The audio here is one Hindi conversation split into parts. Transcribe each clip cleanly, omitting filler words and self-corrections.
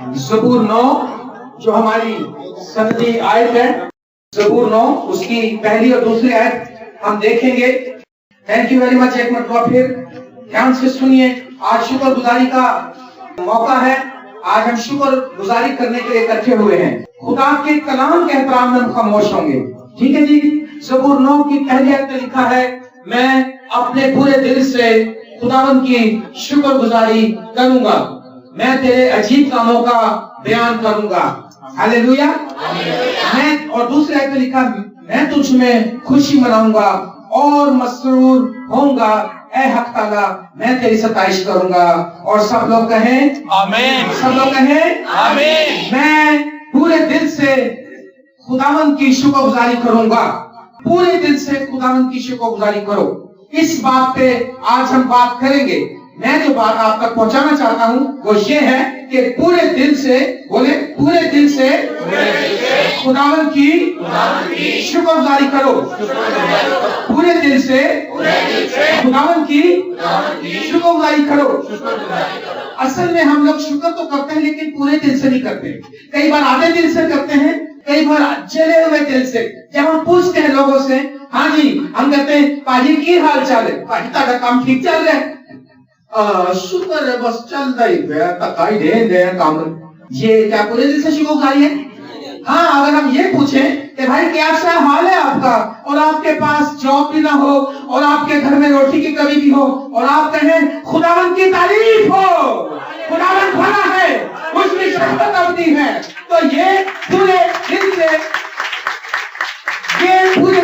ज़बूर 9 जो हमारी सनदी आयत है, ज़बूर 9 उसकी पहली और दूसरी आयत हम देखेंगे। Thank you very much. एक मरतबा फिर ध्यान से सुनिए। आज शुक्र गुजारी का मौका है। आज हम शुक्र गुजारी करने के लिए इकट्ठे हुए हैं। खुदा के कलाम के एहतराम में हम खामोश होंगे। ठीक है जी। ज़बूर 9 की पहली आयत में लिखा है, मैं अपने पूरे दिल से खुदावंद की शुक्र गुजारी करूंगा, मैं तेरे अजीब कामों का बयान करूंगा। हालेलुया। मैं और दूसरे आयत में लिखा, मैं तुझ में खुशी मनाऊंगा और मसरूर होऊंगा, ऐ हक ताला मैं तेरी सताइश करूंगा। और सब लोग कहें आमीन। सब लोग कहें आमीन। मैं पूरे दिल से खुदावंद की शुक्र गुजारी करूंगा। पूरे दिल से खुदावंद की शुक्र गुजारी करो। इस बात पे आज हम बात करेंगे। मैं जो बात आप तक पहुंचाना चाहता हूं वो ये है कि पूरे दिल से, बोले पूरे दिल से खुदावंद की शुक्रगुजारी करो। पूरे दिल से खुदावंद की शुक्रगुजारी करो। असल में हम लोग शुक्र तो करते हैं लेकिन पूरे दिल से नहीं करते। कई बार आधे दिल से करते हैं, कई बार जले हुए दिल से। जब हम पूछते हैं लोगों से, हाँ जी, हम कहते हैं पाजी की हाल चाल है, पाजी ताड़ा काम ठीक चल रहा है, शुक्र है बस चल रही है काम। ये क्या पूरे दिल से शुक्रगुजारी है? हाँ, अगर हम ये पूछें कि भाई कैसा हाल है आपका, और आपके पास जॉब भी ना हो और आपके घर में रोटी की कमी भी हो और आप कहें खुदावंद की तारीफ हो, खुदावंद भला है, उसमें शफ़क़त अवदी है, तो ये पूरे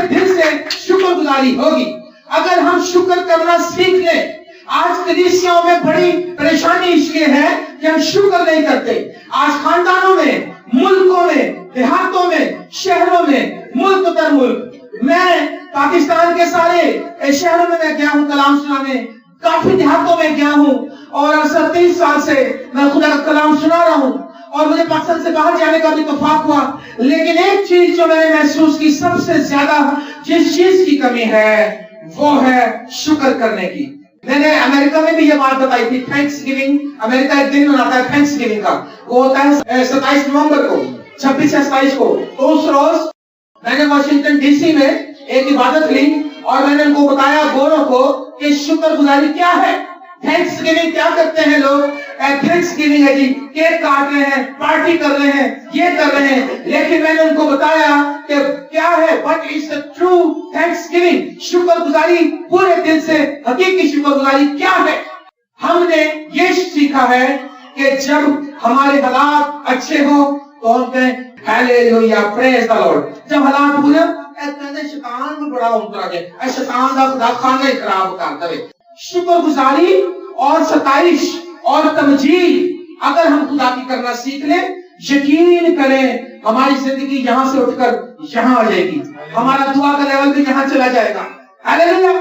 दिल से शुक्रगुजारी होगी। अगर हम शुक्र करना सीख लें। आज कलीसियाओं में बड़ी परेशानी इसलिए है कि हम शुक्र नहीं करते। आज खानदानों में, मुल्कों में, देहातों में, शहरों में, मुल्क दर मुल्क, मैं पाकिस्तान के सारे शहरों में मैं गया हूँ कलाम सुनाने, काफी देहातों में गया हूँ और 37 साल से मैं खुदा का कलाम सुना रहा हूँ और मुझे पाकिस्तान से बाहर जाने का भी इत्तेफाक हुआ। लेकिन एक चीज जो मैंने महसूस की, सबसे ज्यादा जिस चीज की कमी है वो है शुक्र करने की। मैंने अमेरिका में भी ये बात बताई थी। थैंक्स गिविंग, अमेरिका एक दिन मनाता है थैंक्स गिविंग का, वो होता है 27 नवंबर को, 26 या 27 को। तो उस रोज मैंने वाशिंगटन डीसी में एक इबादत ली और मैंने उनको बताया गोरों को कि शुक्र गुजारी क्या है। थैंक्स गिविंग क्या करते हैं लोग? थैंक्स गिविंग है जी, केक काट रहे हैं, पार्टी कर रहे हैं, ये कर रहे हैं। लेकिन मैंने उनको बताया कि क्या है, but it's a true thanks giving. शुक्र गुजारी पूरे दिल से, हकीकी शुक्र गुजारी क्या है? हमने ये सीखा है कि जब हमारे हालात अच्छे हो तो हम कहें हालेलुया, प्रेज द लॉर्ड। जब हालात बुरे कहते शैतान में बड़ा उतरा गया, शैतान दा खुदा खाना ही खराब कर दे। शुक्र गुजारी और सताइश और तमजीद अगर हम खुदा की करना सीख ले, यकीन करें हमारी जिंदगी यहां से उठकर यहां आ जाएगी। हमारा दुआ का लेवल भी यहां चला जाएगा। हालेलुया।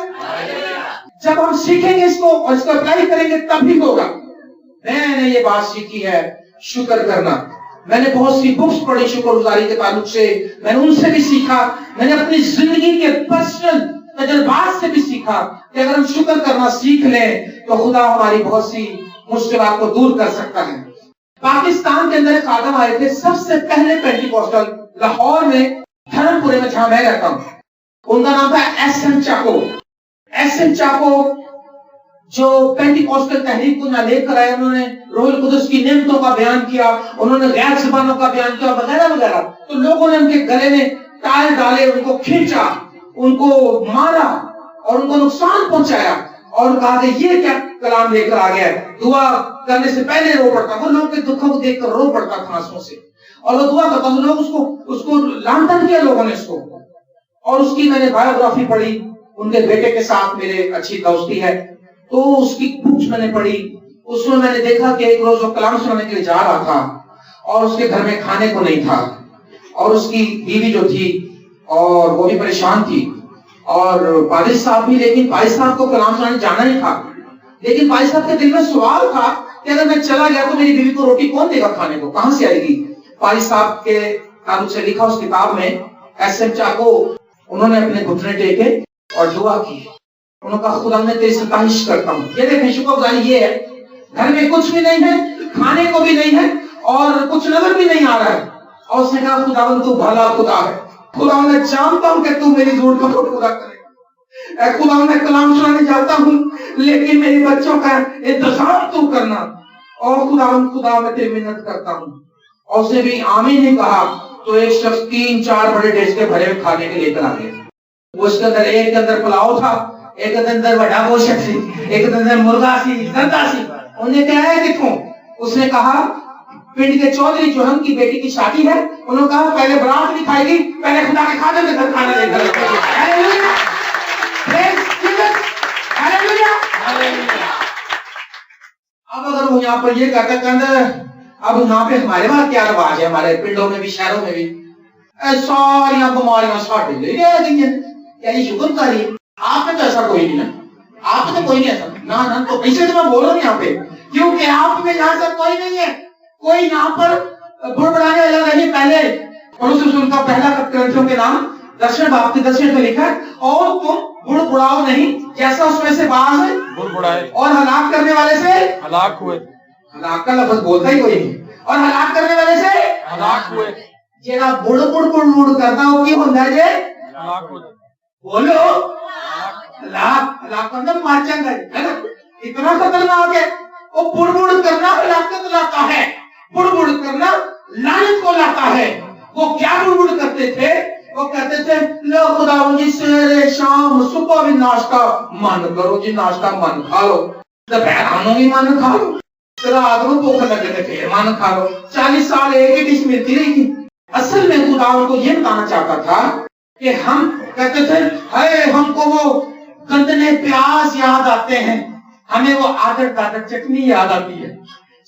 जब हम सीखेंगे इसको और इसको अप्लाई करेंगे तभी होगा। मैंने ये बात सीखी है शुक्र करना। मैंने बहुत सी बुक्स पढ़ी शुक्रगुजारी के ताल्लुक से, मैंने उनसे भी सीखा। मैंने अपनी जिंदगी के पर्सनल तजुर्बात से भी सीखा कि अगर हम शुक्र करना सीख लें तो खुदा हमारी बहुत सी मुश्किलात को दूर कर सकता है। पाकिस्तान के अंदर एक आदम आए थे, सबसे पहले पेंटिकोस्टल, लाहौर में, धर्मपुरे में जहां मैं रहता हूं। उनका नाम था एस.एम. चाको। एस.एम. चाको जो पेंटिकोस्टल तहरीक को लेकर आए, उन्होंने रूहुल कुदस की नेमतों का बयान किया, उन्होंने गैर ज़बानों का बयान किया वगैरह वगैरह। तो लोगों ने उनके गले में टायर डाले, उनको खींचा, उनको मारा और उनको नुकसान पहुंचाया और कहा कि ये क्या कलाम लेकर आ गया है। दुआ करने से पहले रो पड़ता, वो लोग के दुखों को देखकर रो पड़ता था आंसुओं से, और वो दुआ करता। लोग उसको लांछन किया लोगों ने उसको। और उसकी मैंने बायोग्राफी पढ़ी, उनके बेटे के साथ मेरे अच्छी दोस्ती है, तो उसकी बुक्स मैंने पढ़ी। उसमें मैंने देखा कि एक रोज वो कलाम सुनाने के लिए जा रहा था और उसके घर में खाने को नहीं था और उसकी बीवी जो थी और वो भी परेशान थी और पादिरी साहब भी। लेकिन पादिरी साहब को कलाम सुनाने जाना ही था, लेकिन पादिरी साहब के दिल में सवाल था कि अगर मैं चला गया तो मेरी बीवी को रोटी कौन देगा, खाने को कहां से आएगी। पादिरी साहब के ताल्लुक से लिखा उस किताब में, एस.एम. चाको उन्होंने अपने घुटने टेके और दुआ की। उन्होंने कहा खुदा मैं तेरी सताइश करता हूँ। ये देखें शुक्रगुजारी ये है, घर में कुछ भी नहीं है, खाने को भी नहीं है और कुछ नजर भी नहीं आ रहा है। और उसने कहा खुदावन तू भला खुदा है, खुदा मैं जानता हूं कि तू मेरी जरूरत को पूरा करेगा। खुदा मैं कलाम सुनाने जाता हूं लेकिन मेरे बच्चों का इंतजाम तू करना। और खुदा मैं तेरी मिन्नत करता हूं। और उसने भी आमीन नहीं कहा तो एक शख्स 3-4 बड़े डिश के भरे खाने के लेकर आ गया। उसके अंदर एक के अंदर पुलाव था, एक के अंदर बड़ा गोश्त सी, एक के अंदर मुर्गा सी, जर्दा सी। उन्हें क्या है किथों? उसने कहा पिंड के चौधरी जोहन की बेटी की शादी है। उन्होंने कहा पहले बारात नहीं खाएगी, पहले खुदा के खादम के घर खाना लेकर। अब अगर वो यहाँ पर ये कहता अब यहाँ पे हमारे वहां क्या रिवाज है, हमारे पिंडों में भी शहरों में भी सारियां बीमारियां साढ़े ले गई है, क्या ये शुक्रकारी है? आप में तो ऐसा कोई नहीं ना, आप में तो कोई नहीं ऐसा ना तो इसलिए तो मैं बोल रहा हूँ यहाँ पे, क्योंकि आप में यहाँ से कोई नहीं है। कोई यहाँ पर बुड़बुड़ाने वाला नहीं। पहले उनका पहला ग्रंथों के नाम दक्षिण भाग के दक्षिण में लिखा है, और तुम बुड़बुड़ाओ नहीं जैसा उसमें से बाज बुड़बुड़ाए और हलाक करने वाले से हलाक हुए। हलाक का लफ्ज बोलता ही कोई नहीं, और हलाक करने वाले से हलाक हुए। जेड़ा बुड़ बुड़ बुड़ बुड़ करता हो की होता जे हलाक हो। बोलो हलाक हलाक मतलब मार जाएगा है ना, इतना खतरनाक है। वो बुड़ बुड़ करना हलाकत लाता है, बुड़ बुड़ करना लानत को लाता है। वो क्या बुड़ बुड़ करते थे? वो कहते थे लो खुदा जी सवेरे शाम सुबह भी नाश्ता मन करो जी, नाश्ता मन खा लो, दोपहर भी मन खा लो, रात को भूख लगे थे फिर मन खा लो। 40 साल एक ही डिश मिलती रही थी। असल में खुदा उनको ये बताना चाहता था कि हम कहते थे हाय हमको वो गंदने प्याज याद आते हैं, हमें वो आदर दादर चटनी याद आती है,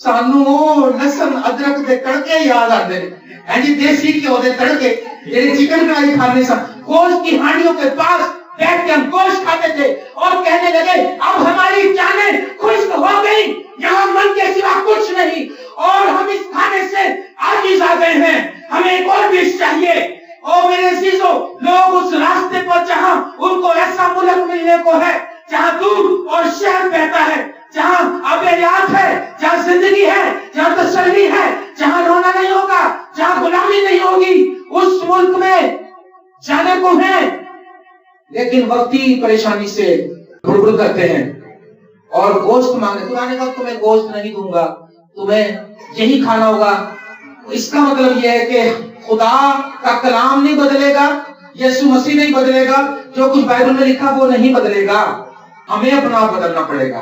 सानू वो लसन अदरक के तड़के याद आते हैं जी, देसी घ्यो के तड़के जेडे चिकन कढ़ाई खाने सा गोश्त की हांडियों के पास बैठ के हम गोश्त खाते थे और कहने लगे अब हमारी जानें खुश्क हो गई, यहाँ मन के सिवा कुछ नहीं, और हम इस खाने से आजीज आ गए हैं, हमें एक और डिश चाहिए। और मेरे अजीजों, लोग उस रास्ते पर जहाँ उनको ऐसा मुल्क मिलने को है जहाँ दूध और शहद बहता है, जहाँ अबेयात है, जहाँ जिंदगी है, जहाँ तसल्ली है, जहाँ रोना नहीं होगा, जहाँ गुलामी नहीं होगी, उस मुल्क में जाने को है। लेकिन वक्ती परेशानी से बुड़बुड़ करते हैं और गोश्त मांगते। खुदा ने कहा तुम्हें गोश्त नहीं दूंगा, तुम्हें यही खाना होगा। इसका मतलब यह है कि खुदा का कलाम नहीं बदलेगा, यीशु मसीह नहीं बदलेगा, जो कुछ बाइबल में लिखा वो नहीं बदलेगा, हमें अपना आप बदलना पड़ेगा।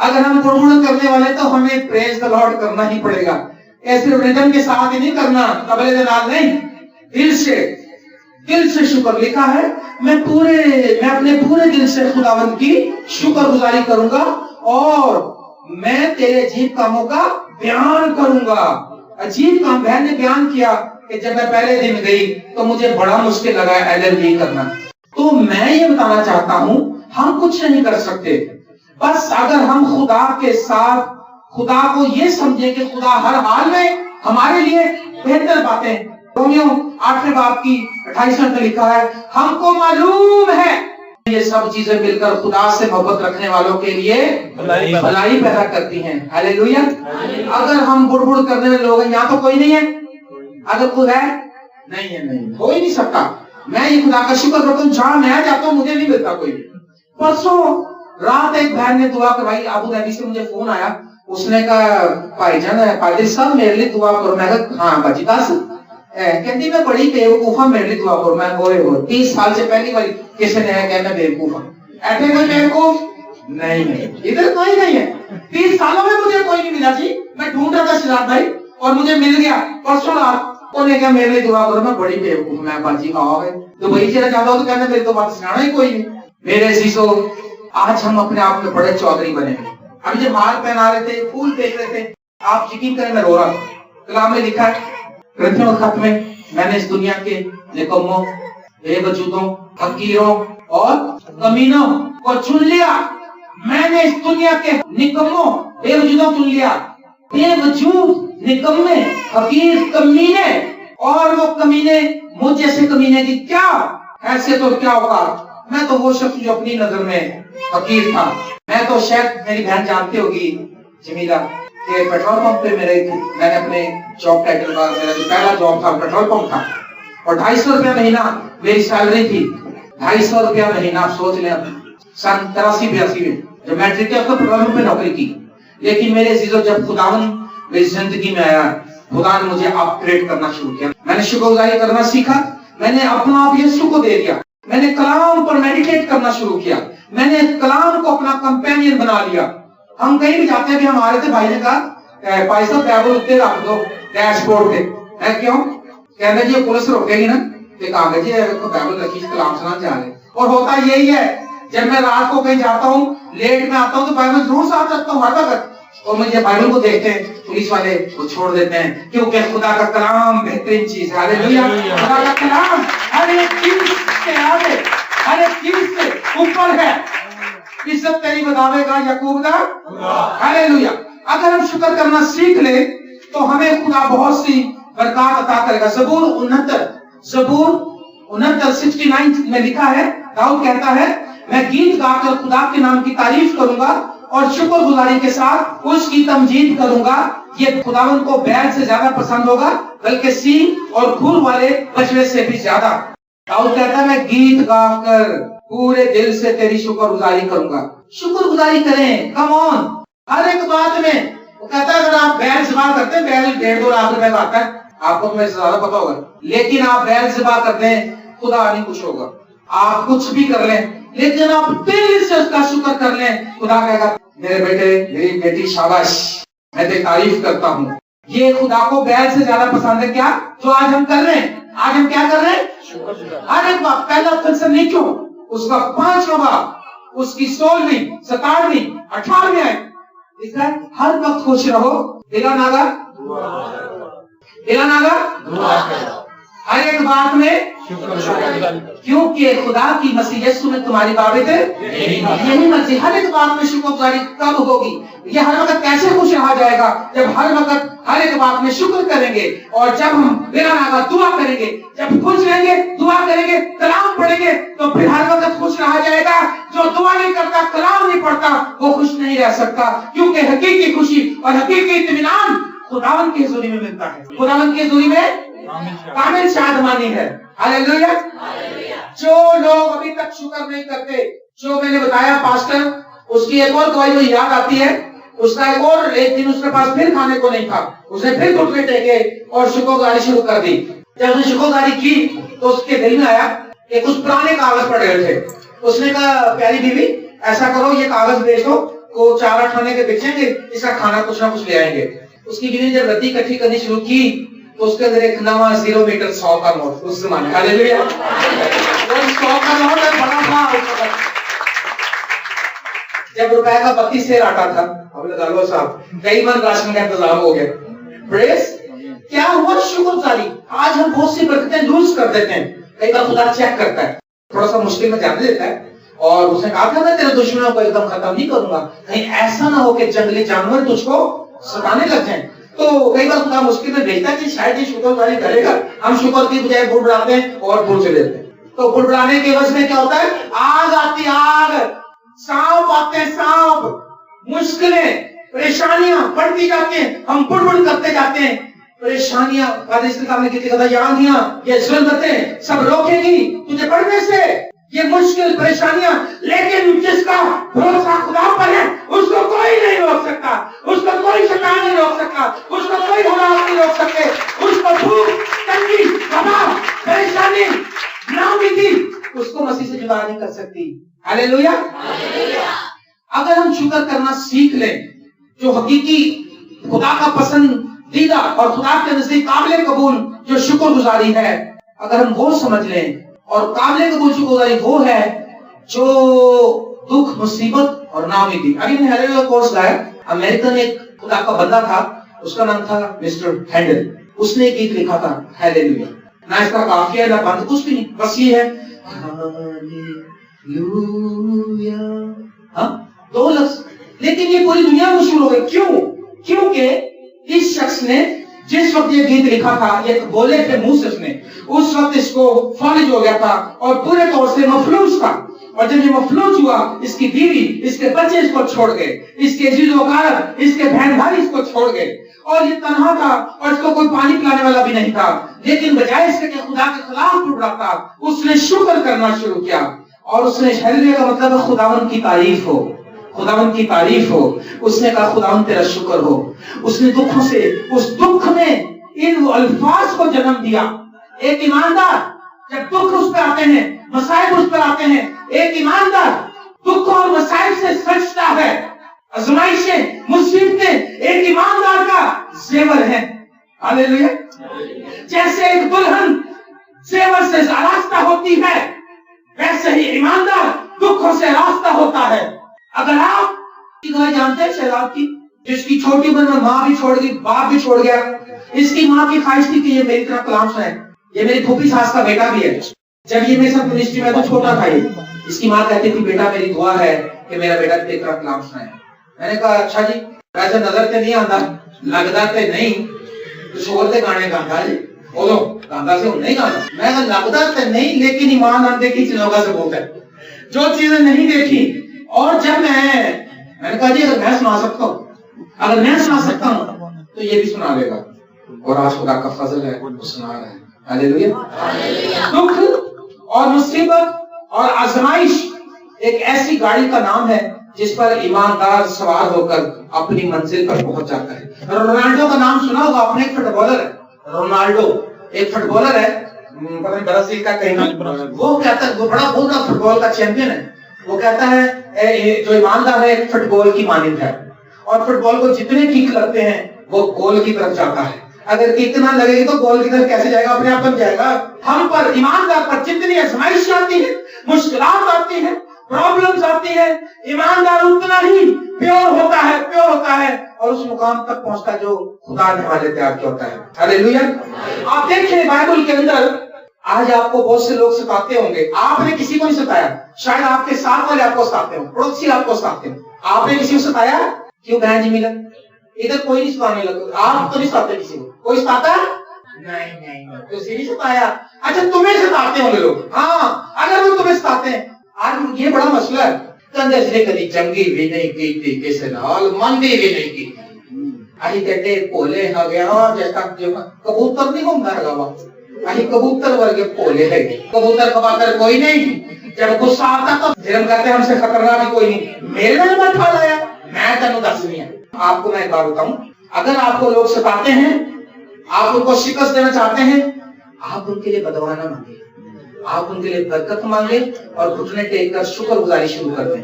अगर हम बुड़बुड़ करने वाले तो हमें प्रेज द लॉर्ड करना ही पड़ेगा। ऐसे रिदम के साथ ही नहीं करना, तबले के नाल नहीं, दिल से शुक्र। लिखा है मैं अपने पूरे दिल से खुदावंद की शुक्रगुजारी करूंगा और मैं तेरे अजीब कामों का बयान करूंगा। अजीब काम बहन ने बयान किया कि जब मैं पहले दिन गई तो मुझे बड़ा मुश्किल लगा एलर्जी करना। तो मैं ये बताना चाहता हूं हम कुछ नहीं कर सकते, बस अगर हम खुदा के साथ खुदा को ये समझे कि खुदा हर हाल में हमारे लिए बेहतर बातें। रोमियो 8वें बाब की 28 में लिखा है हमको मालूम है ये सब चीजें मिलकर खुदा से मोहब्बत रखने वालों के लिए भलाई पैदा करती हैं। हालेलुया। अगर हम बुड़बुड़ करने वाले लोग हैं, यहाँ तो कोई नहीं है, अगर कोई है नहीं है, नहीं हो ही नहीं सकता। मैं ये खुदा का शुक्र करता हूँ जहां मैं जाता हूँ मुझे नहीं मिलता कोई। परसों रात एक बहन ने दुआ करवाई, अबू धाबी से मुझे फोन आया, उसने कहा भाईजान पादरी साहब मेरे लिए दुआ करो। मैं कहा हाँ बाजी दस। कहती मैं बड़ी बेवकूफा, मेरे लिए दुआ करो। मैं बोले हो 30 साल से पहली बार किसी ने कहा मैं बेवकूफा। ऐसे कोई बेवकूफ नहीं है, इधर कोई नहीं है। 30 सालों में मुझे कोई नहीं मिला जी। मैं ढूंढ रहा था सिराज भाई और मुझे मिल गया। परसों रात उन्हें कहा मेरे लिए दुआ करो, मैं बड़ी बेवकूफ। मैं बाजी हाँ है तो वही चला जाता हूँ तो कहना मेरे तो बात सुनाना ही कोई नहीं। मेरे अजीजों, आज हम अपने आप में बड़े चौधरी बने। अभी जब हार पहना रहे थे, फूल फेंक रहे थे, आप यकीन करें मैं रो रहा था। कलाम में लिखा है ग्रंथों खत में, मैंने इस दुनिया के निकम्मों, बेवजूदों, फकीरों और कमीनों को चुन लिया। मैंने इस दुनिया के निकम्मों, बेवजूदों चुन लिया। बेवजूद, निकम्मे, फकीर, कमीने, और वो कमीने मुझ जैसे कमीने की क्या हैसियत और क्या औकात। मैं तो वो शख्स जो अपनी नजर में फकीर था। मैं तो शायद मेरी बहन जानती होगी जमीला कि पेट्रोल पंप पे मैंने अपने जॉब टाइटल का, मेरा जो पहला जॉब था पेट्रोल पंप था, और 250 रुपया महीना मेरी सैलरी थी। 250 रुपया महीना, सोच लें सन 83-82 में जब मैट्रिक के पेट्रोल पंप पे नौकरी की। लेकिन मेरे अजीजों, जब खुदावन मेरी जिंदगी में आया, खुदा ने मुझे अपग्रेड करना शुरू किया। मैंने शुक्रगुजारी करना सीखा, मैंने अपना आप यीशु को दे दिया, मैंने कलाम पर मेडिटेट करना शुरू किया, मैंने कलाम को अपना कंपेनियन बना लिया। हम कहीं भी जाते हैं, भी हमारे थे भाई ने कहा भाई साहब बाइबल उत्ते रख दो डैशबोर्ड पे। है क्यों? कहते जी पुलिस रोकेगी ना, कागज जी बाइबल रखी, कलाम सुना जा रहे। और होता यही है, जब मैं रात को कहीं जाता हूँ, लेट में आता हूँ, तो बाइबल जरूर साथ रखता हूँ हर वक्त। और मुझे बाइबल को देखते हैं, पुलिस वाले वो छोड़ देते हैं, क्योंकि खुदा का कलाम बेहतरीन चीज है। हालेलुया। खुदा का कलाम हर एक चीज से आगे, हर एक चीज से ऊपर है। इज्जत तेरी बतावेगा याकूब दा। हालेलुया। अगर हम शुक्र करना सीख ले तो हमें खुदा बहुत सी बरकत अता करेगा। ज़बूर 69 में लिखा है, दाऊद कहता है, मैं गीत गाकर खुदा के नाम की तारीफ करूंगा और शुक्रगुजारी के साथ उसकी तमजीद करूंगा। ये खुदावन को बैल से ज्यादा पसंद होगा, बल्कि सींग और खुर वाले बछड़े से भी ज्यादा। दाऊद कहता है, मैं गीत गाकर पूरे दिल से तेरी शुक्रगुजारी करूंगा। शुक्रगुजारी करें, कम ऑन, हर एक बात में। वो कहता है, अगर आप बैल ज़िबा करते हैं, बैल 1.5-2 लाख रुपए का आता है, आपको तो मेरे से ज्यादा पता होगा, लेकिन आप बैल ज़िबा करते हैं, खुदा नहीं खुश होगा। आप कुछ भी कर लें, लेकिन आप दिल से उसका शुक्र कर लें, खुदा कहेगा, मेरे बेटे, मेरी बेटी, शाबाश, मैं तेरी तारीफ करता हूँ। ये खुदा को बैल से ज्यादा पसंद है क्या? जो आज हम कर रहे हैं। आज हम क्या कर रहे हैं? हर एक बात, पहला फंक्शन नहीं क्यों, उसका 5वां बाप, उसकी 16वीं, 17वीं, 18वीं आए, हर वक्त खुश रहो। दिला नागा हर एक बात में, क्योंकि खुदा की मसीह यीशु में तुम्हारी बाबत यही मर्जी। हर एक बात में शुक्रगुजारी कब होगी? ये हर वक्त कैसे खुश रहा जाएगा? जब हर वक्त हर एक बात में शुक्र करेंगे, और जब हम बिना नागा दुआ करेंगे, जब खुश रहेंगे, दुआ करेंगे, कलाम पढ़ेंगे, तो फिर हर वक्त खुश रहा जाएगा। जो दुआ नहीं करता, कलाम नहीं पढ़ता, वो खुश नहीं रह सकता, क्योंकि हकीकी खुशी और हकीकी इत्मीनान खुदावन की हुजूरी में मिलता है। खुदावन की हुजूरी में कामिल शादमानी है। हालेलुया। जो लोग अभी तक शुक्र नहीं करते, जो मैंने बताया पास्टर, उसकी एक और गवाही मुझे याद आती है। उसका एक दिन उसके पास फिर खाने को नहीं था, उसने फिर घुटने टेके और शुक्रगुजारी शुरू कर दी। जब उसने शुक्रगुजारी की तो उसके दिल में आया कि कुछ पुराने कागज पड़े हुए थे। उसने कहा, प्यारी बीवी, ऐसा करो, ये कागज बेच दो, को 4 आने के बेचेंगे, इसका खाना कुछ ना कुछ ले आएंगे। उसकी बीवी ने जब रद्दी इकट्ठी करनी शुरू की तो उसके अंदर एक नवा 0 मीटर 100 का नोट, उस जमाने, हालेलुया, 100 का नोट बड़ा था। जब रुपए का 32 सेर आटा था, अब लगा लो साहब, कई बार राशन का इंतजाम हो गया। प्रेस क्या हुआ? शुक्रगुजारी। आज हम बहुत सी बरकतें लूज कर देते हैं। कई बार खुदा चेक करता है, थोड़ा सा मुश्किल में जाने देता है, और उसने कहा था, मैं तेरे दुश्मनों को एकदम खत्म नहीं करूंगा, कहीं ऐसा ना हो कि जंगली जानवर तुझको सताने लग जाएं। तो कई बार खुदा मुश्किल में भेजता है कि शायद ये शुक्रगुजारी करेगा। हम शुक्र की बजाय बुड़बुड़ाते हैं और भूल चले जाते हैं। तो बुड़बुड़ाने के वजह में क्या होता है? आग आती, आग, सांप आते हैं, सांप, मुश्किलें, परेशानियां बढ़ती जाती हैं, हम बुड़बुड़ करते जाते हैं। परेशानियां, आंधियां, ये ज़ुल्मतें सब रोकेगी तुझे बढ़ने से, ये मुश्किल परेशानियां। लेकिन जिसका भरोसा खुदा पर है, उसको कोई नहीं रोक सकता, उसको कोई शैतान नहीं रोक सकता, उसको कोई हालात नहीं रोक सकते, उसको भूख, तंगी, वबा, परेशानी, नाउमीदी उसको मसीह से जुदा नहीं कर सकती। हालेलुया। अगर हम शुक्र करना सीख लें, जो हकीकी खुदा का पसंदीदा और खुदा के नजदीक काबिल कबूल जो शुक्रगुजारी है, अगर हम वो समझ लें, और काबिल कबूल शुक्रगुजारी वो है जो दुख, मुसीबत और नाउमीदी। अभी मैंने हालेलुया कोर्स गाया, अमेरिकन एक खुदा का बंदा था, उसका नाम था मिस्टर हैंडल। उसने एक गीत लिखा था, हालेलुया, ना इसका काफिया ना बंद, कुछ भी नहीं, बस ये है हालेलुया, हाँ, 2 लफ्ज, लेकिन ये पूरी दुनिया में मशहूर हो गई। क्यों? क्योंकि इस शख्स ने जिस वक्त ये गीत लिखा था, ये बोले थे मुंह से उसने, उस वक्त इसको फॉलिज हो गया था और पूरे तौर से मफलूज था। और जब ये मफलूज हुआ, इसकी बीवी, इसके बच्चे इसको छोड़ गए, इसके अजीज़-ओ-कारब, इसके बहन भाई इसको छोड़ गए, और ये तन्हा था और इसको कोई पानी पिलाने वाला भी नहीं था। लेकिन बजाय इसके कि खुदा के खिलाफ टूट रहा था, उसने शुक्र करना शुरू किया। और उसने हालेलुया का मतलब है खुदावन की तारीफ हो, खुदावन की तारीफ हो। उसने कहा खुदावन तेरा शुक्र हो। उसने दुखों से, उस दुख में इन अल्फाज को जन्म दिया। एक ईमानदार जब दुख उस पर आते हैं, मसाइब उस पर आते हैं, एक ईमानदार दुख और मसाइब से सचता है। आजमाइशें, मुसीबतें एक ईमानदार का जेवर है। हालेलुया। जैसे एक दुल्हन जेवर से आरास्ता होती है, वैसे ही ईमानदार दुखों से रास्ता होता है। अगर आप जानते हैं शहजाद की, जिसकी छोटी उम्र में माँ भी छोड़ गई, बाप भी छोड़ गया। इसकी माँ की ख्वाहिश थी कि ये मेरी तरह कलाम सुने। ये मेरी फूफी सास का बेटा भी है। जब ये मेरे साथ मिनिस्ट्री में तो छोटा था ये, इसकी माँ कहती थी बेटा मेरी दुआ है कि मेरा बेटा तेरी तरह कलाम सुनाए। मैंने कहा अच्छा जी, वैसे नजर से नहीं आता, लगता से नहीं, कुछ और से गाने गाता जी, बोलो गांधा से नहीं गाना। मैं लगता से नहीं, लेकिन ईमान अनदेखी चीजों से बोलता है, जो चीजें नहीं देखी। और जब मैंने कहा जी अगर मैं सुना सकता हूँ, अगर मैं सुना सकता हूँ तो ये भी सुना लेगा। और आज खुदा का फजल है, वो सुना रहा है। हालेलुया। दुख और मुसीबत और आजमाइश एक ऐसी गाड़ी का नाम है जिस पर ईमानदार सवार होकर अपनी मंजिल पर पहुंच जाता है। रोनाल्डो का नाम सुना होगा आपने, एक फुटबॉलर है। रोनाल्डो एक फुटबॉलर है, पता नहीं ब्राजील का कहीं, वो कहता है, वो बड़ा फुटबॉल का चैंपियन है। वो कहता है जो ईमानदार है फुटबॉल की मानिंद है, और फुटबॉल को जितने किक लगते हैं वो गोल की तरफ जाता है। अगर किक ना लगेगी तो गोल की तरफ कैसे जाएगा, अपने आप बन जाएगा। हम पर, ईमानदार पर जितनी आजमाइश आती है, मुश्किलात आती है, प्रॉब्लम्स आती है, ईमानदार उतना ही प्योर होता है और उस मुकाम तक पहुंचता जो खुदा ने हमारे तैयार किया होता है। हालेलुया। आप देखिए बाइबल के अंदर आज आपको बहुत से लोग सताते होंगे। आपने किसी को नहीं सताया, शायद आपके साथ वाले आपको सताते हो, पड़ोसी आपको सताते हो। आपने किसी को सताया? क्यों बहन जी मिलन, इधर कोई नहीं सताने लगा। आप तो नहीं सताते किसी को, कोई सताता नहीं, किसी नहीं सताया। अच्छा तुम्हें सताते होंगे लोग, हाँ अगर वो तुम्हें सताते हैं। आज ये बड़ा मसला है, कंधे से कभी जंगी भी नहीं की थी, किसी नाल मंदी भी नहीं की। अही कहते भोले हो गया, जैसा कबूतर नहीं घूमता है, अही कबूतर वर्गे भोले है। कबूतर कबातर कोई नहीं, जब गुस्सा आता तो फिर हम कहते हैं हमसे खतरनाक भी कोई नहीं। मेरे में मत खा लाया, मैं तेन दस नहीं है। आपको मैं एक बात बताऊं, अगर आपको लोग सताते हैं, आप उनको शिकस्त देना चाहते हैं, आप उनके लिए बदवा ना मांगे, आप उनके लिए बरकत मांगे और घुटने टेक कर शुक्रगुजारी शुरू कर दें।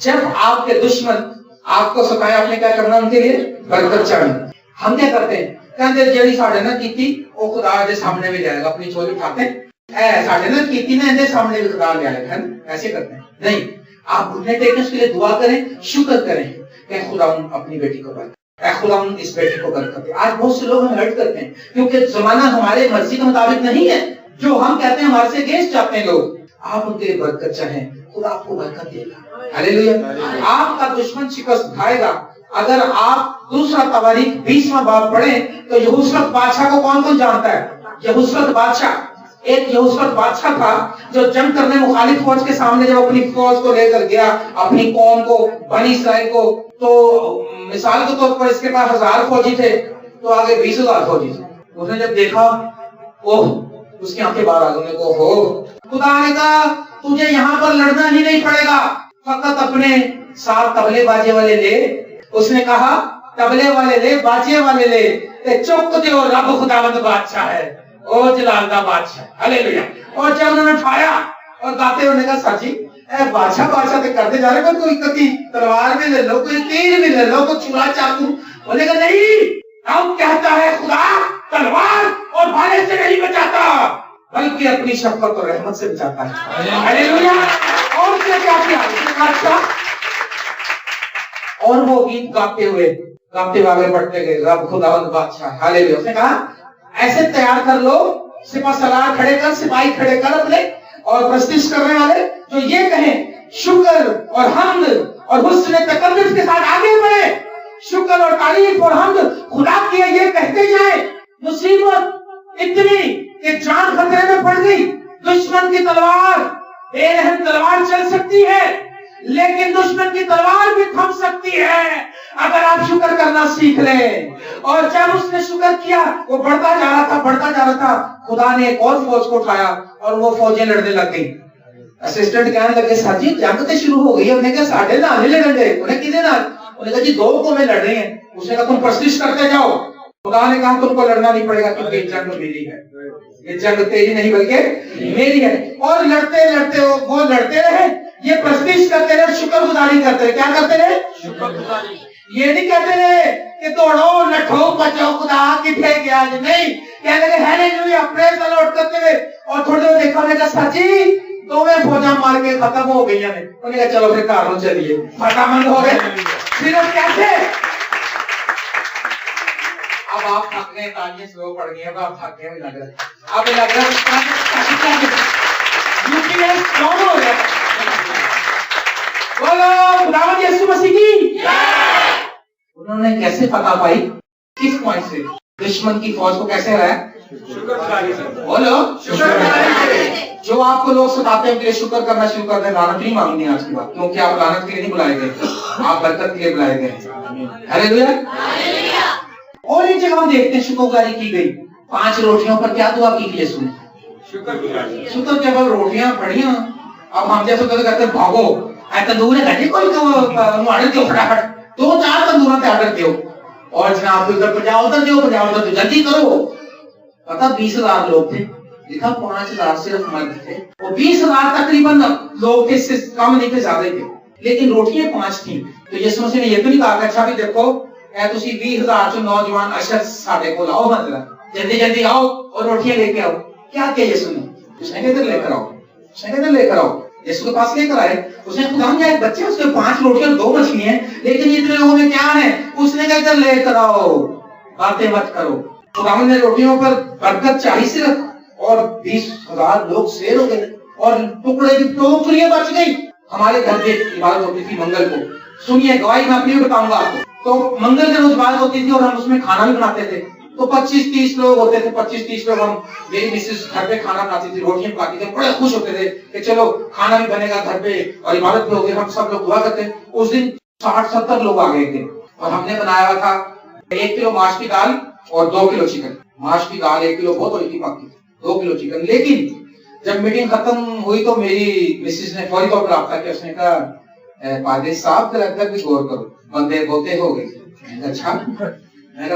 जब आपके दुश्मन आपको सताए, आपने क्या करना, उनके लिए बरकत चाहनी। हम क्या करते हैं, कहते जेड़ी साढ़े ना की वो खुदा के सामने भी जाएगा, अपनी झोली उठाते हैं, साढ़े ना की ना इनके सामने भी खुदा ले आएगा, ऐसे करते हैं। नहीं, आप घुटने टेकने उसके लिए दुआ करें, शुक्र करें कि खुदा अपनी बेटी को बरकत, खुदा इस बेटी को बरकत दे। आज बहुत से लोग हम हर्ट करते हैं क्योंकि जमाना हमारे मर्जी के मुताबिक नहीं है, जो हम कहते हैं हमारे से अगेंस्ट जाते हैं लोग। आप उनके लिए बरकत चाहें, खुदा आपको बरकत देगा। हालेलुया। आपका दुश्मन शिकस्त खाएगा। अगर आप दूसरा तवारीख 20वां बाब पढ़ें तो यहूशफत बादशाह को कौन कौन जानता है? यहूशफत बादशाह, एक यहूशफत बादशाह था जो जंग करने मुखालिफ फौज के सामने जब अपनी फौज को लेकर गया, अपनी कौम को, बनी इसराइल को, तो मिसाल के तौर पर इसके पास 1000 फौजी थे तो आगे 20,000 फौजी थे। उसने जब देखा, ओह, उसकी आंखें बाहर आ गई। हो खुदा ने कहा तुझे यहाँ पर लड़ना ही नहीं पड़ेगा, फकत अपने साथ तबले बाजे वाले ले। उसने कहा तबले वाले ले, बाजे वाले ले, चुप जो रब खुदावंद बादशाह है, ओ जलालदा बादशाह। हालेलुया। और जब उन्होंने उठाया और गाते हुए कहा साजी बादशाह बादशाह तो करते जा रहे, कोई कभी तलवार भी ले लो, कोई तीर भी ले लो, कोई चूल्हा चाकू। बोलेगा नहीं, हम कहता है खुदा तलवार और भाले से नहीं बचाता, बल्कि अपनी शफकत और रहमत से बचाता है। हालेलुया। और क्या किया? और वो गीत गाते हुए आगे बढ़ते गए, रब खुदावंद बादशाह। हालेलुया। उसने कहा ऐसे तैयार कर लो, सिपा सलार खड़े कर, सिपाही खड़े कर अपने, और प्रस्तिश करने वाले जो ये कहें शुक्र और हम्द और हुस्न तकद्दुस के साथ आगे बढ़े, शुक्र और तारीफ और हम्द खुदा की है, ये कहते जाए। मुसीबत इतनी कि जान खतरे में पड़ गई, दुश्मन की तलवार बेरहम तलवार चल सकती है, लेकिन दुश्मन की तलवार भी थम सकती है अगर आप शुक्र करना सीख लें। और जब उसने शुक्र किया, वो बढ़ता जा रहा था, बढ़ता जा रहा था। खुदा ने एक और फौज को उठाया और वो फौजें लड़ने लग गई। असिस्टेंट कहने लगे, सर जी जंग तो शुरू हो गई। उन्हें कहा साढ़े नाल नहीं लड़न गए। उन्हें किसे नाल? उन्हें कहा जी 2 कौमें लड़ रही हैं। उसने कहा तुम परसिस्ट करते जाओ। खुदा ने कहा तुमको लड़ना नहीं पड़ेगा क्योंकि जंग मेरी है। ये जंग तेरी नहीं बल्कि मेरी है। और लड़ते लड़ते वो लड़ते रहे, ये परसिस्ट करते रहे, शुक्रगुजारी करते रहे। क्या करते रहे? शुक्रगुजारी। ये नहीं कहते रहे कि दौड़ो नठो बचो खुदा किथे गया नहीं, कहने लगे हालेलुया प्रेज द लॉर्ड करते हुए। और थोड़ी देर देखा, उन्होंने कहा सच्ची दोवें फौजा मार के खत्म हो गई ने। उन्होंने कहा चलो फिर घरों चलिए, फटामंद हो गए। सिर्फ कैसे? अब आप थक गए, तालियां स्लो पड़ गई, अब आप थक गए लग रहा है। अब लग रहा है यूपीएस कौन हो गया? बोलो खुदावंद यीशु मसीह की। उन्होंने कैसे फतह पाई? किस पॉइंट से? दुश्मन की फौज को कैसे हराया? शुक्रगुजारी से। बोलो शुक्रगुजारी से। जो आपको लोग सताते हैं, शुक्र करना शुरू कर दें। लानत नहीं मांगनी आज की बात, क्योंकि आप लानत के लिए नहीं बुलाए गए, आप बरकत के लिए बुलाए गए। हालेलुया। और एक जगह हम देखते हैं शुक्रगुजारी की गई। 5 रोटियों पर क्या दुआ की थी यीशु ने? शुक्रगुजारी। शुक्र केवल रोटियां पड़ियां। अब हम जैसे कहते भागो तंदूर है घटी कोई ऑर्डर दो फटाफट, 2-4 तंदूरों पे ऑर्डर दो और जनाब उधर पंजाब उधर दो, पंजाब उधर जल्दी करो। पता 20,000 लोग थे, लिखा 5,000 सिर्फ मर्द थे और 20,000 तकरीबन लोग थे, इससे कम नहीं थे, ज्यादा थे, लेकिन रोटियां 5 थी। तो यीशु मसीह ने ये तो नहीं कहा अच्छा भी देखो ऐ तुसी 20,000 जो नौजवान अशर साडे को लाओ, मतलब जल्दी जल्दी आओ और रोटियां लेके आओ। क्या किया यीशु ने? उसने इधर लेकर आओ, उसने इधर लेकर आओ। यीशु के पास लेकर आए, उसने खुदा ने एक बच्चे उसके 5 रोटियां 2 मछलियां हैं, लेकिन इतने लोगों में क्या है? उसने कहा इधर लेकर आओ, बातें मत करो। खुदा ने रोटियों पर बरकत चाही सिर्फ और 20,000 लोग शेर हो गए और टुकड़े की टोकरियां बच गई। हमारे घर पे इबादत होती थी मंगल को, सुनिए गवाही मैं अपनी बताऊंगा आपको। तो मंगल के रोज इबादत होती थी और हम उसमें खाना भी बनाते थे। तो 25-30 लोग होते थे, 25-30 लोग। हम मेरी मिसेस घर पे खाना बनाती थी, रोटियां पकाती थी, बड़े खुश होते थे कि चलो खाना भी बनेगा घर पे और इबादत भी होगी। हम सब लोग दुआ करते। उस दिन 60-70 लोग आ गए थे और हमने बनाया था 1 किलो माश की दाल और 2 किलो चिकन। माश की दाल 1 किलो बहुत हुई थी, बाकी 2 किलो चिकन। लेकिन जब मीटिंग खत्म हुई तो मेरी मिसेस ने फौरी तौर पर रब्ता किया। उसने कहा पादरी साहब तरह भी गौर करो, बंदे बोते हो गए। अच्छा, मैं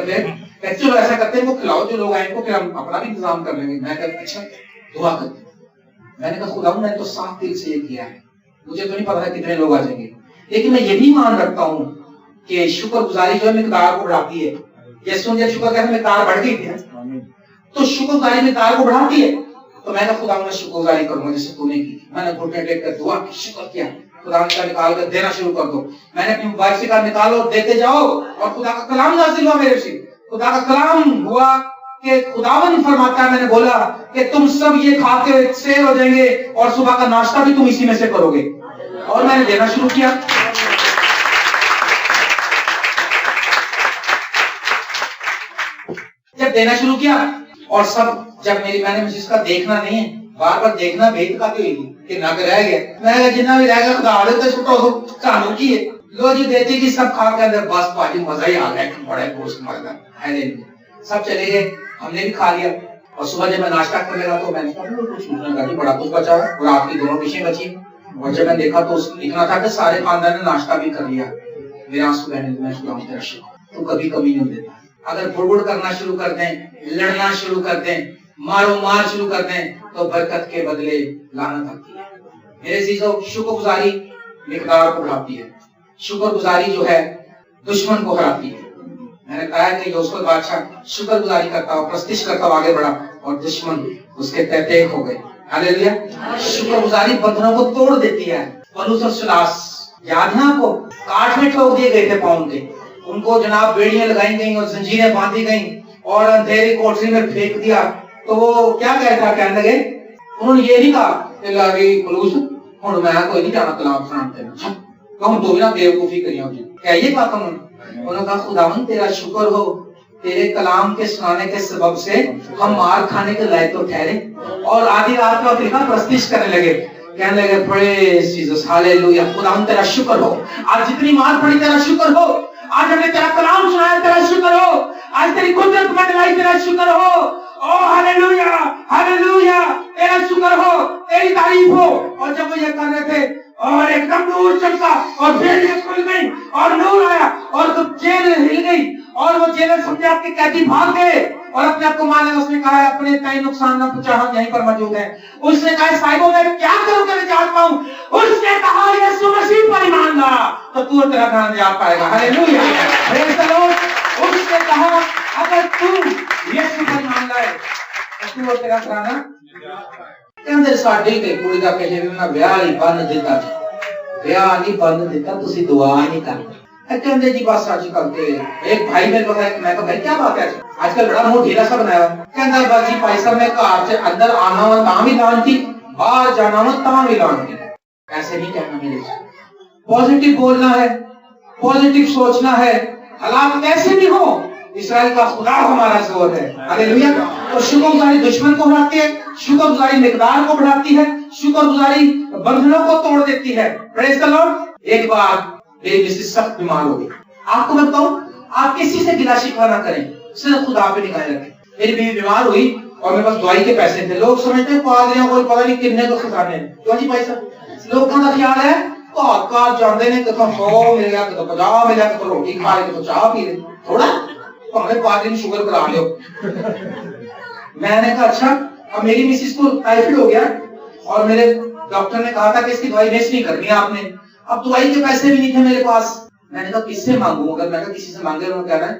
फिर चलो ऐसा करते हैं, वो खिलाओ जो लोग आए, फिर हम अपना भी इंतजाम कर लेंगे। मैं कहा अच्छा दुआ करते। मैंने कहा खुदा मैंने तो साफ दिल से ये किया है, मुझे तो नहीं पता है कितने लोग आ जाएंगे, लेकिन मैं ये भी मान रखता हूँ कि शुक्रगुजारी जो है मिकदार को बढ़ाती है। यीशु ने शुक्र कहते मिकदार बढ़ गई थी, तो शुक्रगुजारी मिकदार को बढ़ाती है। तो मैंने खुदा मैं शुक्रगुजारी करूंगा जैसे तूने की। मैंने घुटने टेक कर दुआ की, शुक्र किया। खुदा का निकाल कर देना शुरू कर दो। मैंने अपनी मोबाइल से कहा निकालो, देते जाओ और खुदा का कलाम नाज़िल हुआ मेरे से। खुदा का कलाम हुआ कि खुदावन फरमाता है, मैंने बोला कि तुम सब ये खा के शेर हो जाएंगे और सुबह का नाश्ता भी तुम इसी में से करोगे। और मैंने देना शुरू किया। जब देना शुरू किया और सब जब मैंने जिसका देखना नहीं है, बार बार देखना भेद का हुई कि नग रह गया। मैं जितना भी रहेगा खुदा आड़े तो छुट्टो हो कानून की है। लो जी देती कि सब खा के अंदर बस पाजी मजा ही आ गया, बड़े गोश्त मजा है। सब चले गए, हमने भी खा लिया। और सुबह जब मैं नाश्ता करने लगा तो मैंने कहा कुछ नहीं, बड़ा कुछ बचा है और आपकी 2 डिशें बची। और जब मैं देखा तो इतना था कि सारे खानदान ने नाश्ता भी कर लिया। मेरे आंसू बहने मैं तो कभी कमी नहीं देता। अगर बुड़बुड़ करना शुरू कर दें, लड़ना शुरू कर दें, मारो मार शुरू कर दें, तो बरकत के बदले लानत आती है। मेरे अजीजों, शुक्रगुजारी मिकदार को बढ़ाती है। शुक्रगुजारी जो है दुश्मन को हराती है। मैंने कहा कि यूसुफ बादशाह शुक्रगुजारी करता हो, प्रस्तिश करता हो, आगे बढ़ा और दुश्मन उसके तहते हो गए। हालेलुया। शुक्रगुजारी बंधनों को तोड़ देती है। पलूस और सिलास याद है आपको, काठ में ठोक दिए गए थे पाँव के, उनको जनाब बेड़ियां लगाई गई और जंजीरें बांधी गई और अंधेरी कोठरी में फेंक दिया। तो वो क्या कहता, कहने लगे, उन्होंने ये नहीं कहा पलूस हुण मैं कोई नहीं जाना कलाम सुनाते कहूं तो भी ना बेवकूफी करियो जी, क्या ये कहा उन्होंने कहा खुदावन तेरा शुक्र हो, तेरे कलाम के सुनाने के सबब से हम मार खाने के लायक तो ठहरे। और आधी रात को लिखा प्रस्तिश करने लगे कहने लगे प्रेज जीसस, हालेलुया, खुदा तेरा शुक्र हो, आज जितनी मार पड़ी तेरा शुक्र हो, आज हमने तेरा कलाम सुनाया तेरा शुक्र हो, आज तेरी कुदरत मंडलाई तेरा शुक्र हो, ओ हालेलुया हालेलुया, तेरा शुक्र हो, तेरी तारीफ हो। और जब वो ये कर रहे थे और एकदम नूर चमका और जेल खुल गई और नूर आया और तो जेल हिल गई और वो जेलर समझे आपके कैदी भाग गए और अपने आप को मान लिया। उसने कहा अपने कहीं नुकसान ना पहुंचा, हम यहीं पर मौजूद हैं। उसने कहा साहिबों मैं क्या करूं कि मैं जान पाऊं। उसने कहा यीशु मसीह पर ईमान ला तो तू और तेरा घर जा पाएगा। Hallelujah, praise the Lord. उसने कहा अगर तू यीशु पर ईमान लाए तो तू और तेरा घर कहते साडे ते कुड़ी दा किसी ने ना ब्याह नहीं बन दिता, ब्याह नहीं बन दिता, तुसी दुआ नहीं करते। कहते जी बस आजकल के एक भाई मेरे को मैं कहा भाई क्या बात है आजकल बड़ा मुंह ढीला सा बनाया। कहता है बस जी भाई साहब मैं घर से अंदर आना वा तां भी लान थी, बाहर जाना वा तां भी लान थी। ऐसे नहीं कहना मेरे से, पॉजिटिव बोलना है, पॉजिटिव सोचना है, हालात कैसे भी हो इस्राएल का खुदा हमारा जोर है। हालेलुया। तो शुक्रगुजारी दुश्मन को हराती है, शुक्रगुजारी मिकदार को बढ़ाती है, शुक्रगुजारी बंधनों को तोड़ देती है। Praise the Lord. एक बार मेरी मिसेस सख्त बीमार हो गई। आपको मैं बताऊं, आप किसी से गिला शिकवा ना करें, सिर्फ खुदा पे निगाह रखें। मेरी बीवी बीमार हुई और मेरे पास दवाई के पैसे थे। लोग समझते हैं पादरियों को पता नहीं कितने को खजाने हैं। क्यों जी भाई साहब, लोगों का ख्याल है कार जानते ने कि तो 100 मिल गया, तो 50 मिल गया, तो रोटी खा ले, तो चाह पी ले, थोड़ा हमें पादरी में शुगर करा लो। मैंने कहा अच्छा। अब मेरी मिसिस को टाइफाइड हो गया और मेरे डॉक्टर ने कहा था कि इसकी दवाई वेस्ट नहीं करनी है आपने। अब दवाई के पैसे भी नहीं थे मेरे पास। मैंने कहा किससे मांगू, अगर मैं किसी से मांगे उन्होंने कहना है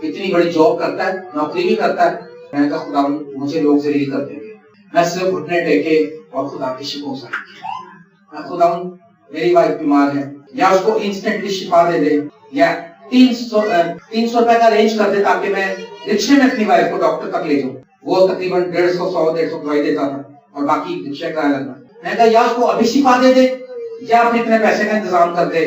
इतनी बड़ी जॉब करता है, नौकरी भी करता है। मैंने कहा खुदा मुझे लोग जलील कर देंगे। मैं सिर्फ घुटने टेके और खुदा की शिकवा खुदा मेरी वाइफ बीमार है, या उसको इंस्टेंटली शिफा दे दे, या 300 रुपए का अरेंज कर दे ताकि मैं रिक्शे में अपनी वाइफ को डॉक्टर तक ले जाऊं। वो तकरीबन 150-100 दवाई देता था और बाकी रिक्शे का लगना। मैंने कहा या उसको अभी शिफा दे दे या अपने इतने पैसे का इंतजाम कर दे।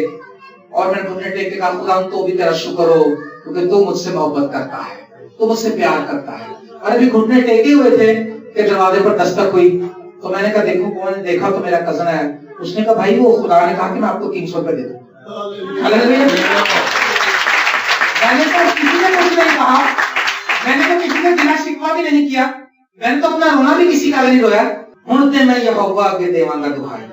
और मैंने घुटने टेक के कहा खुदा तो भी तेरा शुक्र हो क्योंकि तू मुझसे मोहब्बत करता है, तू मुझसे प्यार करता है। और अभी घुटने टेके हुए थे कि दरवाजे पर दस्तक हुई तो मैंने कहा देखो कौन। देखा तो मेरा कजन है। उसने कहा भाई वो खुदा ने कहा कि मैं आपको 300 रुपए दे दूं। मैंने तो किसी ने कुछ नहीं कहा, मैंने तो किसी ने गिला शिकवा भी नहीं किया, मैंने तो अपना रोना भी किसी का नहीं रोया। हुण ते मैं यहोवा आगे देवांगा दुहाई।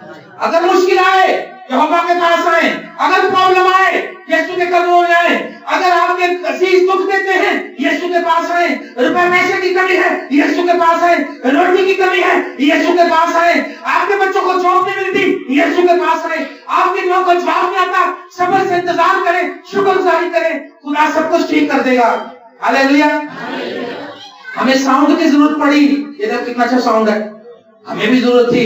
अगर मुश्किल आए यहोवा के पास आए, अगर प्रॉब्लम आए यीशु के कदमों में आए, अगर आपके अजीज दुख देते हैं यीशु के पास आए, रुपए पैसे की कमी है यीशु के पास आए, रोटी की कमी है यीशु के पास आए, आपके बच्चों को जॉब नहीं मिलती यीशु के पास आए, आपके दुआ को जवाब नहीं आता, सब्र से इंतजार करें, शुक्रगुजारी करें, खुदा सब कुछ ठीक कर देगा। हालेलुया। हमें साउंड की जरूरत पड़ी, ये देखो कितना अच्छा साउंड है, हमें भी जरूरत थी।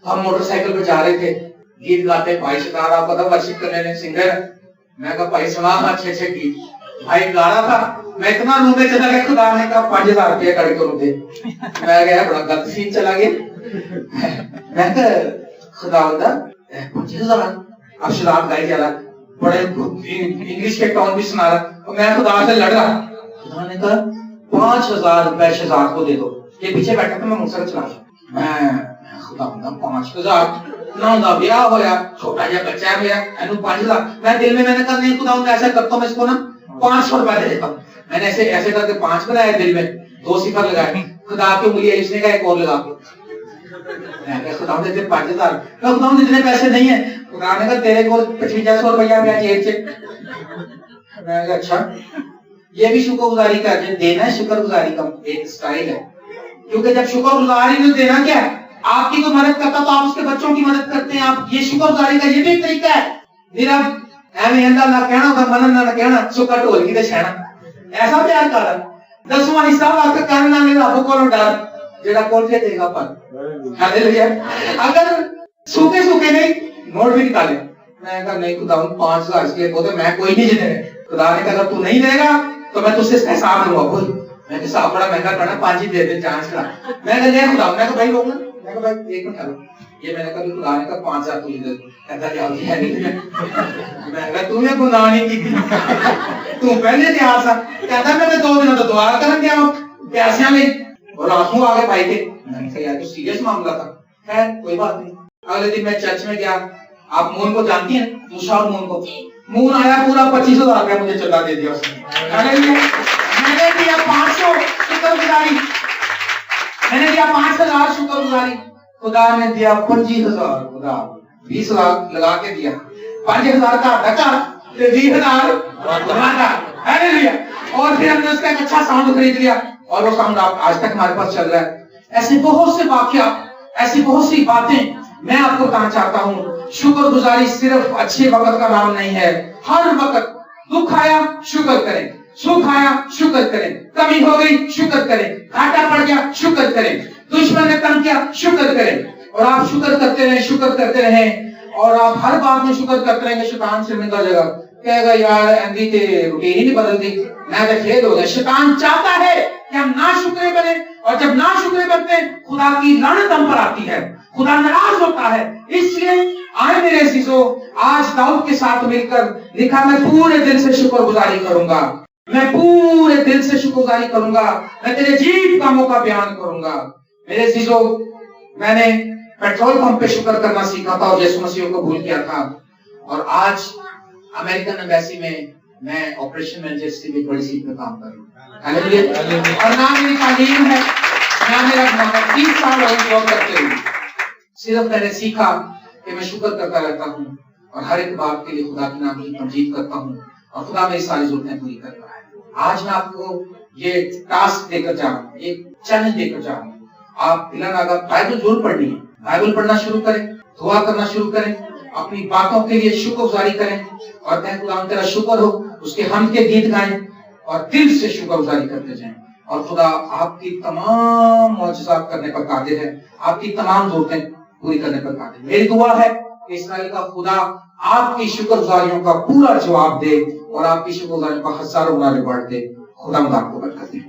हम मोटरसाइकिल पे जा रहे थे, गीत गाते, भाई सितार आपको पता वर्शिप करने ने सिंगर। मैं कहा भाई सुना अच्छे गीत। भाई गा रहा था, मैं इतना रोने चला गया, खुदा ने कहा 5000 रुपया कड़ के दे। मैं गया बड़ा गलत सीन चला गया। मैं कहा खुदा होता 5000 अब शराब गाई जा रहा, बड़े इंग्लिश के टोन भी सुना रहा, और मैं खुदा से लड़ रहा। खुदा ने कहा 5000 रुपए शहजाद को दे दो। ये पीछे बैठा था, मैं मुझसे चला मैं खुदा 5000 ना ब्याह होया, छोटा जा बच्चा है मेरा, 5000। मैं दिल में मैंने कहा नहीं खुदा ऐसा करता हूँ, मैं इसको ना 500 रुपए दे देता हूँ। मैंने ऐसे ऐसे करके 5 बनाया, दिल में 2 सिफर लगाए, खुदा की उंगली है इसने का एक और लगा। मैं खुदा देते 5000, खुदा इतने पैसे नहीं है। खुदा ने कहा तेरे को 5500 रुपया मेरा जेब से। मैं कहा अच्छा, ये भी शुक्रगुजारी का देना है, शुक्रगुजारी का एक स्टाइल है। क्योंकि जब शुक्रगुजारी में देना क्या है, आपकी कोई मदद करता तो आप उसके बच्चों की मदद करते हैं। आप ये शुक्रगुजारी का ये भी एक तरीका है। मेरा एवं अंदा ना कहना होगा, मनन ना कहना, सुक्का ढोल की ते छेना, ऐसा प्यार कर। 10वां हिस्सा आपका कहना नहीं, रब को डर जेड़ा कोठे देगा पर। हालेलुया। अगर सूखे सूखे नहीं नोट भी निकाले। मैं कहा नहीं खुदा 5000 इसके बोले मैं कोई नहीं देने। खुदा ने कहा अगर तू नहीं देगा तो मैं तुझसे हिसाब लूंगा। बोल मैं हिसाब बड़ा महंगा करना, 5 ही दे दे चांस का। मैं कहा ले खुदा, मैं कहा भाई रोक ना, मैं कहा भाई एक मिनट ठहरो। ये मैंने कहा खुदा ने कहा 5000 तू दे। कहता क्या है नहीं। मैं कहा तूने गुनाह नहीं की, तू पहले तैयार था। कहता मैं 2 दिनों तो दुआ करन गया पैसे में और आंसू आ गए भाई के। मैंने कहा यार तो सीरियस मामला था। खैर कोई बात नहीं। अगले दिन मैं चर्च में गया। आप मून को जानती हैं, तुषार मून को? मून आया पूरा 25,000 रुपया मुझे चंदा दे दिया उसने। मैंने दिया 500 शुक्रगुजारी, मैंने दिया 5,000 शुक्रगुजारी, खुदा ने दिया 25,000, खुदा 20,000 लगा के दिया, 5,000 का धक्का, 20,000 और फिर हमने उसका एक अच्छा साउंड खरीद लिया और वो साउंड आज तक हमारे पास चल रहा है। ऐसे बहुत से वाकया, ऐसी बहुत सी बातें मैं आपको बताना चाहता हूँ। शुक्रगुजारी सिर्फ अच्छे वक्त का नाम नहीं है। हर वक्त दुख आया शुक्र करें, सुख आया शुक्र करें, कमी हो गई शुक्र करें, घाटा पड़ गया शुक्र करें, दुश्मन ने तंग किया शुक्र करें। और आप शुक्र करते रहें, शुक्र करते रहें और आप हर बात में शुक्र करते रहेंगे। शैतान शर्मिंदा हो जाएगा, कहेगा यार एंडी ते रूटीन ही नहीं बदलती, मैं तो फेल हो गया। शैतान चाहता है कि हम ना शुक्रे बने और जब ना शुक्रे बनते हैं खुदा की लानत हम पर आती है, खुदा नाराज होता है। इसलिए आए मेरे अजीजों, आज दाऊद के साथ मिलकर लिखा, मैं पूरे दिल से शुक्रगुजारी करूंगा, मैं पूरे दिल से शुक्रगुजारी करूंगा, मैं तेरे जीव कामों का बयान करूंगा। मेरे अजीजों, मैंने पेट्रोल पंप पे शुक्र करना सीखा था और यीशु मसीह को भूल गया था। और आज अमेरिकन एम्बेसी में मैं ऑपरेशन मैनेजर से भी बड़ी सीट में काम कर रहा हूँ। और ना मेरी तालीम है, ना मेरा 30 साल हो जॉब करते हुए, सिर्फ मैंने सीखा कि मैं शुक्र करता रहता हूँ और हर एक बात के लिए खुदा के नाम की तमजीद करता हूँ और खुदा मेरी सारी जरूरतें पूरी करता है। आज मैं आपको ये टास्क देकर जा रहा हूँ, एक चैलेंज देकर जा रहा हूँ। आप अगर बाइबल जरूर पढ़नी है, बाइबल पढ़ना शुरू करें, दुआ करना शुरू करें, अपनी बातों के लिए शुक्रगुजारी करें और कहें खुदा तेरा शुक्र हो, उसके हम के गीत गाएं और दिल से शुक्रगुजारी करते जाएं। और खुदा आपकी तमाम मौजज़ात करने पर कादिर है, आपकी तमाम जरूरतें पूरी करने पर कादिर है। मेरी दुआ है कि इस्राएल का खुदा आपकी शुक्रगुजारियों का पूरा जवाब दे और आपकी शुक्रगुजारियों का हजारों गुना रिवार्ड दे। खुदा आपको बरकत दे।